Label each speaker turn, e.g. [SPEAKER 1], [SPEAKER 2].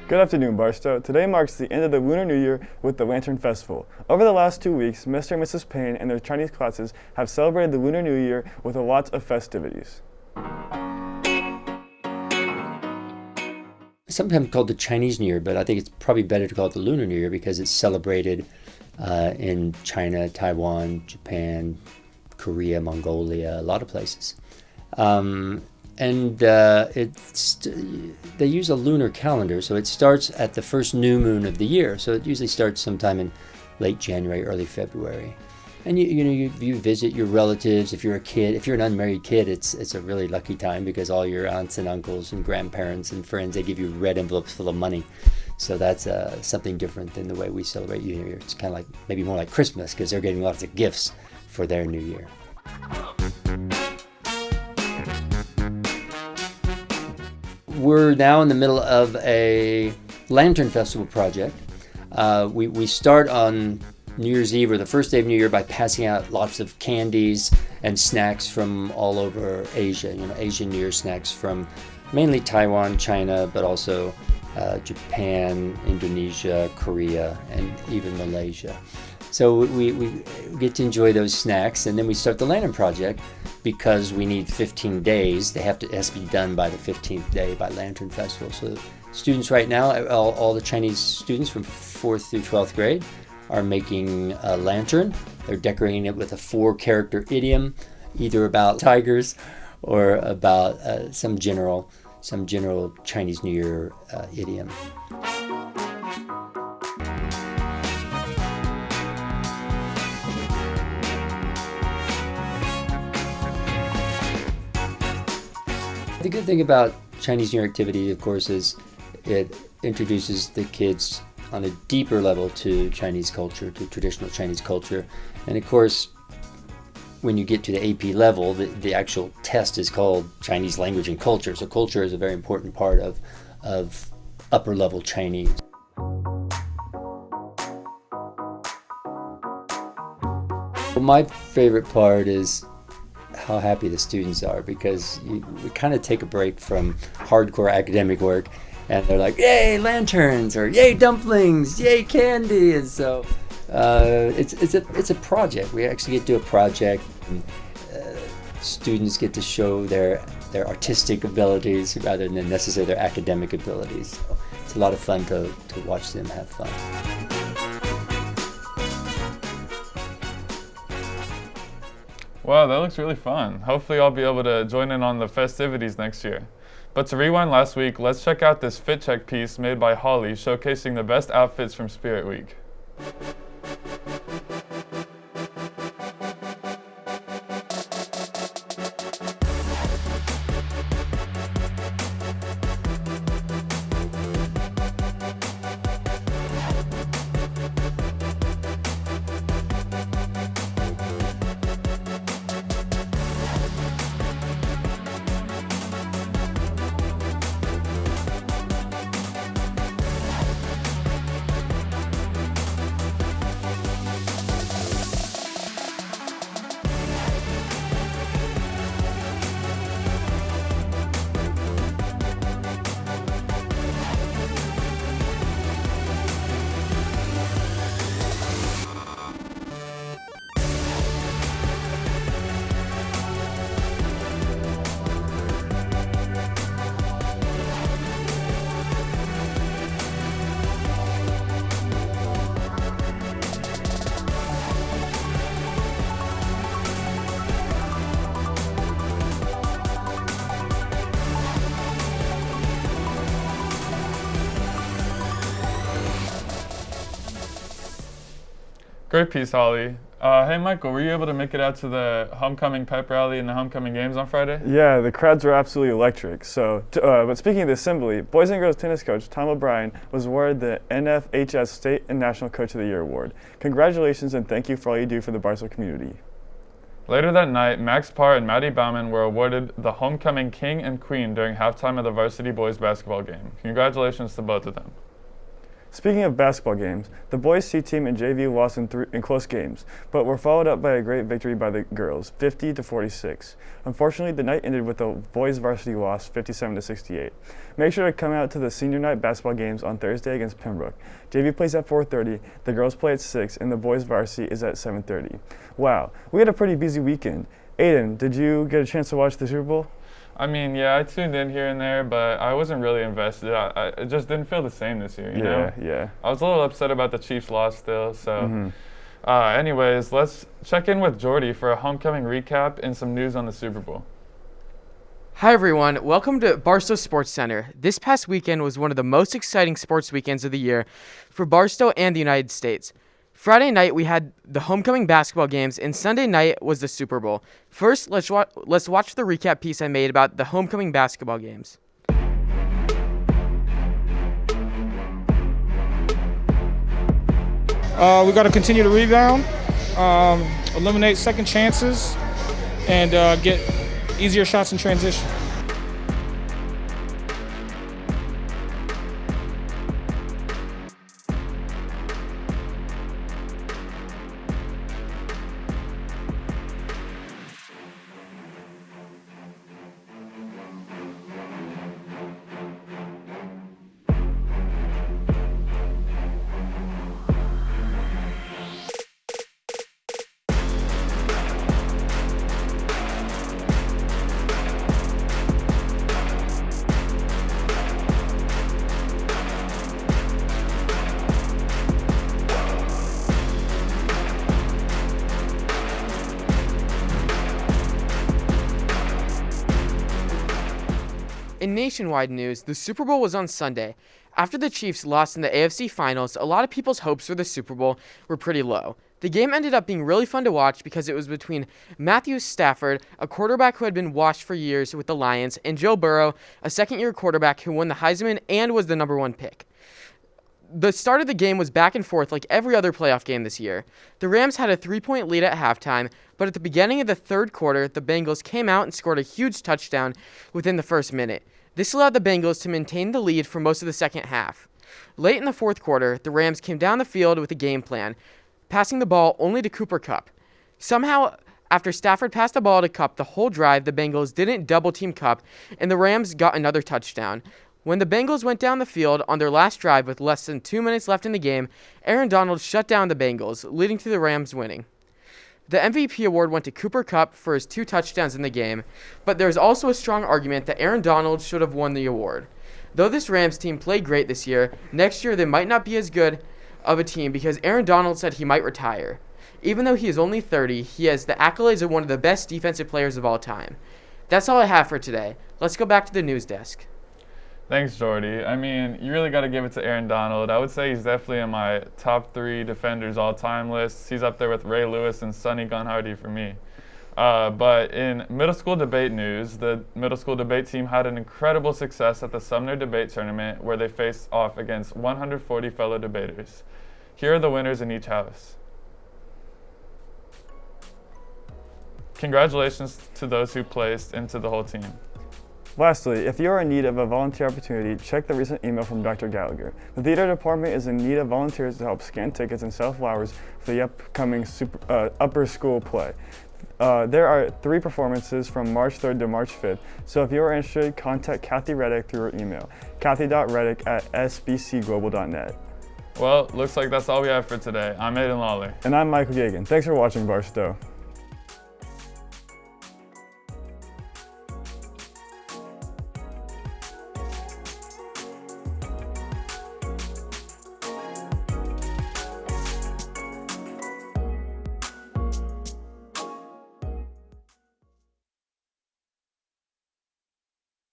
[SPEAKER 1] Good afternoon, Barstow. Today marks the end of the Lunar New Year with the Lantern Festival. Over the last 2 weeks, Mr. and Mrs. Payne and their Chinese classes have celebrated the Lunar New Year with a lot of festivities.
[SPEAKER 2] Sometimes called the Chinese New Year, but I think it's probably better to call it the Lunar New Year because it's celebrated in China, Taiwan, Japan, Korea, Mongolia, a lot of places. They use a lunar calendar, so it starts at the first new moon of the year. So it usually starts sometime in late January, early February. And you visit your relatives. If you're a kid, if you're an unmarried kid, it's a really lucky time because all your aunts and uncles and grandparents and friends, they give you red envelopes full of money. So that's something different than the way we celebrate New Year. It's kind of like maybe more like Christmas because they're getting lots of gifts for their New Year. We're now in the middle of a Lantern Festival project. We start on New Year's Eve or the first day of New Year by passing out lots of candies and snacks from all over Asia. Asian New Year snacks from mainly Taiwan, China, but also Japan, Indonesia, Korea, and even Malaysia. So we get to enjoy those snacks, and then we start the Lantern Project because we need 15 days. It has to be done by the 15th day by Lantern Festival. So students right now, all the Chinese students from 4th through 12th grade are making a lantern. They're decorating it with a 4-character idiom, either about tigers or about some general Chinese New Year idiom. The good thing about Chinese New Year activity, of course, is it introduces the kids on a deeper level to Chinese culture, to traditional Chinese culture. And of course, when you get to the AP level, the actual test is called Chinese language and culture. So culture is a very important part of upper level Chinese. Well, my favorite part is how happy the students are because we kind of take a break from hardcore academic work and they're like, yay, lanterns, or yay, dumplings, yay, candy. And so it's a project. We actually get to do a project. And, students get to show their artistic abilities rather than necessarily their academic abilities. So it's a lot of fun to watch them have fun.
[SPEAKER 3] Wow, that looks really fun. Hopefully I'll be able to join in on the festivities next year. But to rewind last week, let's check out this fit check piece made by Holly showcasing the best outfits from Spirit Week. Great piece, Holly. Hey, Michael, were you able to make it out to the homecoming pep rally and the homecoming games on Friday?
[SPEAKER 1] Yeah, the crowds were absolutely electric. But speaking of the assembly, boys and girls tennis coach Tom O'Brien was awarded the NFHS State and National Coach of the Year award. Congratulations and thank you for all you do for the Barstow community.
[SPEAKER 3] Later that night, Max Parr and Maddie Bauman were awarded the homecoming king and queen during halftime of the varsity boys basketball game. Congratulations to both of them.
[SPEAKER 1] Speaking of basketball games, the boys C team and JV lost in close games, but were followed up by a great victory by the girls, 50-46. Unfortunately, the night ended with the boys varsity loss, 57-68. Make sure to come out to the senior night basketball games on Thursday against Pembroke. JV plays at 4:30, the girls play at 6, and the boys varsity is at 7:30. Wow, we had a pretty busy weekend. Aiden, did you get a chance to watch the Super Bowl?
[SPEAKER 3] I mean, yeah, I tuned in here and there, but I wasn't really invested. It just didn't feel the same this year, you know?
[SPEAKER 1] Yeah.
[SPEAKER 3] I was a little upset about the Chiefs' loss still, so. Anyways, let's check in with Jordy for a homecoming recap and some news on the Super Bowl.
[SPEAKER 4] Hi everyone, welcome to Barstow Sports Center. This past weekend was one of the most exciting sports weekends of the year for Barstow and the United States. Friday night we had the homecoming basketball games and Sunday night was the Super Bowl. First, let's watch the recap piece I made about the homecoming basketball games.
[SPEAKER 5] We got to continue to rebound, eliminate second chances, and get easier shots in transition.
[SPEAKER 4] In nationwide news, the Super Bowl was on Sunday. After the Chiefs lost in the AFC Finals, a lot of people's hopes for the Super Bowl were pretty low. The game ended up being really fun to watch because it was between Matthew Stafford, a quarterback who had been washed for years with the Lions, and Joe Burrow, a second-year quarterback who won the Heisman and was the number one pick. The start of the game was back and forth like every other playoff game this year. The Rams had a 3-point lead at halftime, but at the beginning of the third quarter, the Bengals came out and scored a huge touchdown within the first minute. This allowed the Bengals to maintain the lead for most of the second half. Late in the fourth quarter, the Rams came down the field with a game plan, passing the ball only to Cooper Kupp. Somehow, after Stafford passed the ball to Kupp the whole drive, the Bengals didn't double-team Kupp, and the Rams got another touchdown. When the Bengals went down the field on their last drive with less than 2 minutes left in the game, Aaron Donald shut down the Bengals, leading to the Rams winning. The MVP award went to Cooper Kupp for his 2 touchdowns in the game, but there's also a strong argument that Aaron Donald should have won the award. Though this Rams team played great this year, next year they might not be as good of a team because Aaron Donald said he might retire. Even though he is only 30, he has the accolades of one of the best defensive players of all time. That's all I have for today. Let's go back to the news desk.
[SPEAKER 3] Thanks, Jordy. I mean, you really got to give it to Aaron Donald. I would say he's definitely in my top 3 defenders all-time list. He's up there with Ray Lewis and Sonny Gunhardy for me. But in middle school debate news, the middle school debate team had an incredible success at the Sumner Debate Tournament where they faced off against 140 fellow debaters. Here are the winners in each house. Congratulations to those who placed into the whole team.
[SPEAKER 1] Lastly, if you are in need of a volunteer opportunity, check the recent email from Dr. Gallagher. The theater department is in need of volunteers to help scan tickets and sell flowers for the upcoming upper school play. There are 3 performances from March 3rd to March 5th, so if you are interested, contact Kathy Reddick through her email, kathy.reddick@sbcglobal.net.
[SPEAKER 3] Well, looks like that's all we have for today. I'm Aiden Lawler.
[SPEAKER 1] And I'm Michael Gagan. Thanks for watching Barstow.